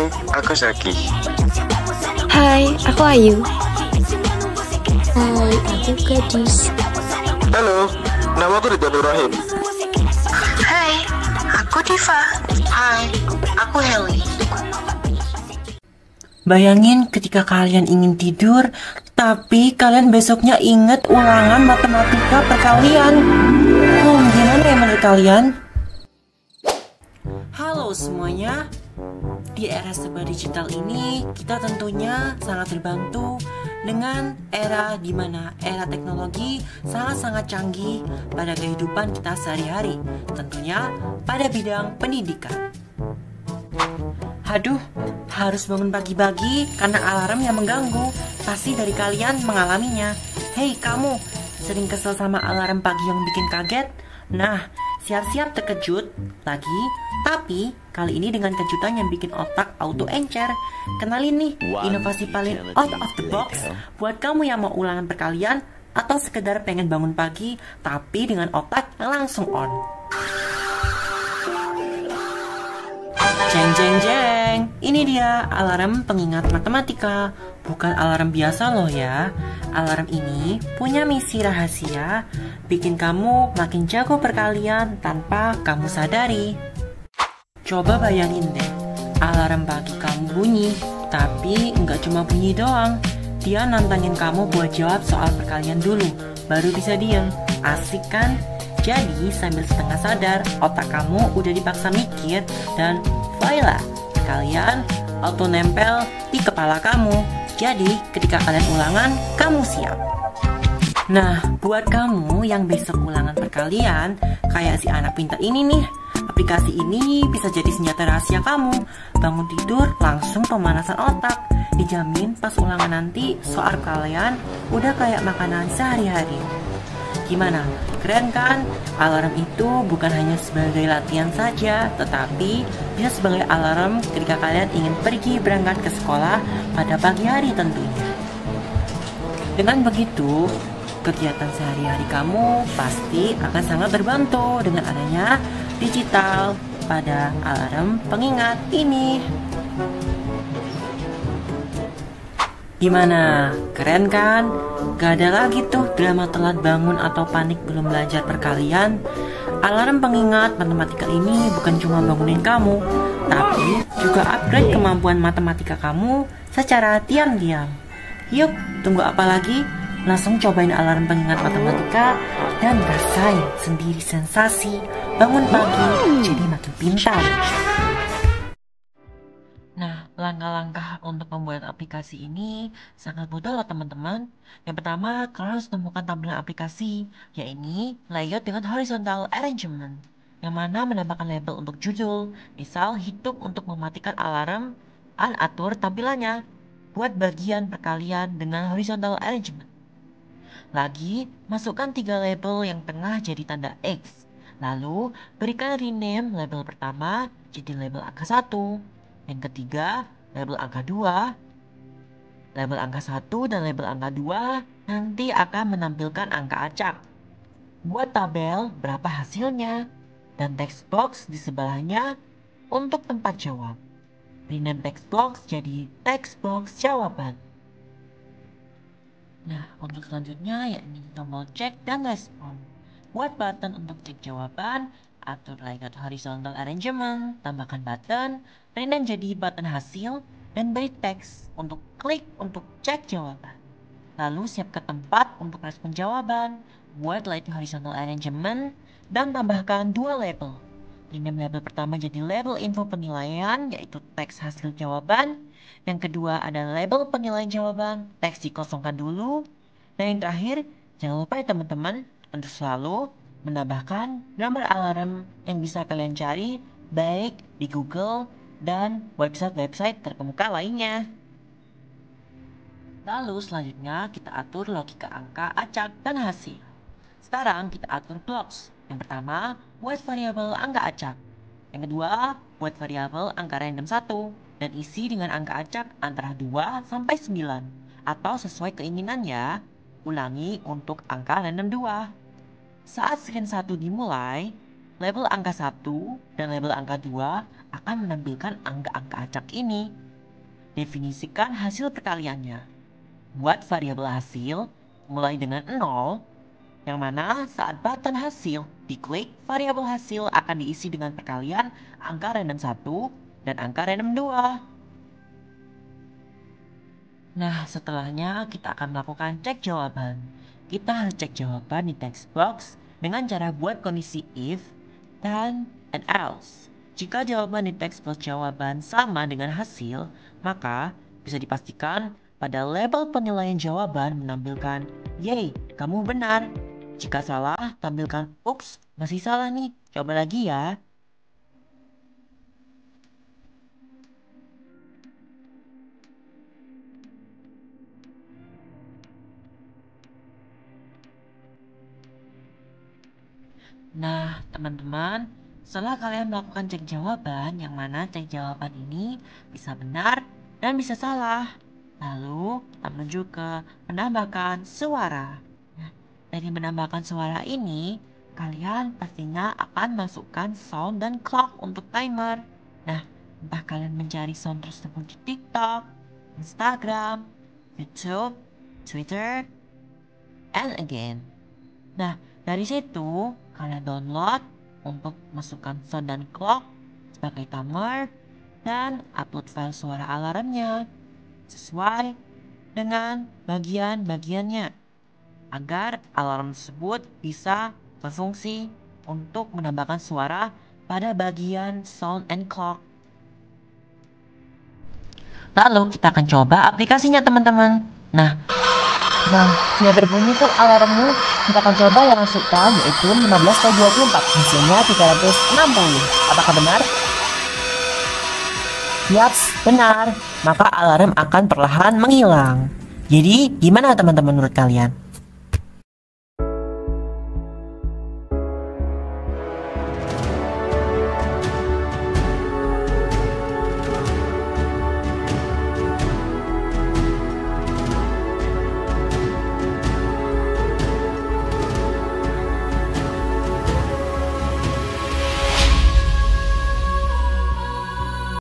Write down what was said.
Hai, aku Zaki. Hai, aku Ayu. Hai, aku Gadis. Halo, nama aku Ridwan Ibrahim. Hai, aku Diva. Hai, aku Heli. Bayangin ketika kalian ingin tidur, tapi kalian besoknya inget ulangan matematika perkalian. Gimana ya menurut kalian? Halo semuanya. Di era serba digital ini, kita tentunya sangat terbantu dengan era di mana era teknologi sangat-sangat canggih pada kehidupan kita sehari-hari, tentunya pada bidang pendidikan. Aduh, harus bangun pagi-pagi karena alarm yang mengganggu. Pasti dari kalian mengalaminya. Hei kamu, sering kesel sama alarm pagi yang bikin kaget? Nah, siap-siap terkejut lagi, tapi kali ini dengan kejutan yang bikin otak auto encer. Kenalin nih, inovasi paling out of the box buat kamu yang mau ulangan perkalian atau sekedar pengen bangun pagi tapi dengan otak yang langsung on. Jeng jeng jeng, ini dia alarm pengingat matematika. Bukan alarm biasa loh ya. Alarm ini punya misi rahasia, bikin kamu makin jago perkalian tanpa kamu sadari. Coba bayangin deh, alarm pagi kamu bunyi, tapi nggak cuma bunyi doang. Dia nantangin kamu buat jawab soal perkalian dulu, baru bisa diem. Asik kan? Jadi sambil setengah sadar, otak kamu udah dipaksa mikir dan voila, kalian auto nempel di kepala kamu. Jadi ketika kalian ulangan, kamu siap. Nah, buat kamu yang besok ulangan perkalian, kayak si anak pintar ini nih, aplikasi ini bisa jadi senjata rahasia kamu. Bangun tidur, langsung pemanasan otak. Dijamin pas ulangan nanti, soal kalian udah kayak makanan sehari-hari. Gimana? Keren kan? Alarm itu bukan hanya sebagai latihan saja, tetapi bisa sebagai alarm ketika kalian ingin pergi berangkat ke sekolah pada pagi hari tentunya. Dengan begitu, kegiatan sehari-hari kamu pasti akan sangat terbantu dengan adanya digital pada alarm pengingat ini. Gimana? Keren kan? Gak ada lagi tuh drama telat bangun atau panik belum belajar perkalian. Alarm pengingat matematika ini bukan cuma bangunin kamu, tapi juga upgrade kemampuan matematika kamu secara diam-diam. Yuk, tunggu apa lagi? Langsung cobain alarm pengingat matematika dan rasain sendiri sensasi bangun pagi jadi makin pintar. Nah, langkah-langkah untuk membuat aplikasi ini sangat mudah loh teman-teman. Yang pertama, kalian harus temukan tampilan aplikasi, yaitu layout dengan horizontal arrangement, yang mana menambahkan label untuk judul, misal hitung untuk mematikan alarm, dan atur tampilannya. Buat bagian perkalian dengan horizontal arrangement. Lagi, masukkan 3 label yang tengah jadi tanda X. Lalu, berikan rename label pertama jadi label angka 1. Yang ketiga, label angka 2. Label angka 1 dan label angka 2 nanti akan menampilkan angka acak. Buat tabel berapa hasilnya. Dan text box di sebelahnya untuk tempat jawab. Rename text box jadi text box jawaban. Nah, untuk selanjutnya yakni tombol cek dan respon. Buat button untuk cek jawaban, atur layout horizontal arrangement, tambahkan button, rename jadi button hasil, dan beri teks untuk klik untuk cek jawaban. Lalu siapkan tempat untuk respon jawaban, buat layout horizontal arrangement, dan tambahkan 2 label. Rename label pertama jadi label info penilaian, yaitu teks hasil jawaban. Yang kedua ada label penilaian jawaban, teks dikosongkan dulu. Dan yang terakhir, jangan lupa ya teman-teman, untuk selalu menambahkan gambar alarm yang bisa kalian cari baik di Google dan website-website terkemuka lainnya. Lalu selanjutnya kita atur logika angka, acak, dan hasil. Sekarang kita atur blocks. Yang pertama, buat variabel angka acak. Yang kedua, buat variabel angka random 1 dan isi dengan angka acak antara 2 sampai 9 atau sesuai keinginan ya. Ulangi untuk angka random 2. Saat screen 1 dimulai, label angka 1 dan label angka 2 akan menampilkan angka-angka acak ini. Definisikan hasil perkaliannya. Buat variabel hasil mulai dengan 0, yang mana saat button hasil diklik, variabel hasil akan diisi dengan perkalian angka random 1 dan angka random 2. Nah, setelahnya kita akan melakukan cek jawaban. Kita harus cek jawaban di text box dengan cara buat kondisi if, then, and else. Jika jawaban di text box jawaban sama dengan hasil, maka bisa dipastikan pada label penilaian jawaban menampilkan "Yeay, kamu benar." Jika salah, tampilkan "Ups, masih salah nih, coba lagi ya." Nah, teman-teman, setelah kalian melakukan cek jawaban, yang mana cek jawaban ini bisa benar dan bisa salah. Lalu, kita menuju ke menambahkan suara. Nah, dari menambahkan suara ini, kalian pastinya akan masukkan sound dan clock untuk timer. Nah, entah kalian mencari sound tersebut di TikTok, Instagram, YouTube, Twitter, and again. Nah, dari situ kalian download untuk masukkan sound dan clock sebagai timer dan upload file suara alarmnya sesuai dengan bagian-bagiannya agar alarm tersebut bisa berfungsi untuk menambahkan suara pada bagian sound and clock. Lalu kita akan coba aplikasinya, teman-teman. Nah, sudah berbunyi tuh alarmnya. Kita akan coba yang masukkan, yaitu 15/24. Hasilnya 360. Apakah benar? Yaps, benar. Maka alarm akan perlahan menghilang. Jadi, gimana teman-teman menurut kalian?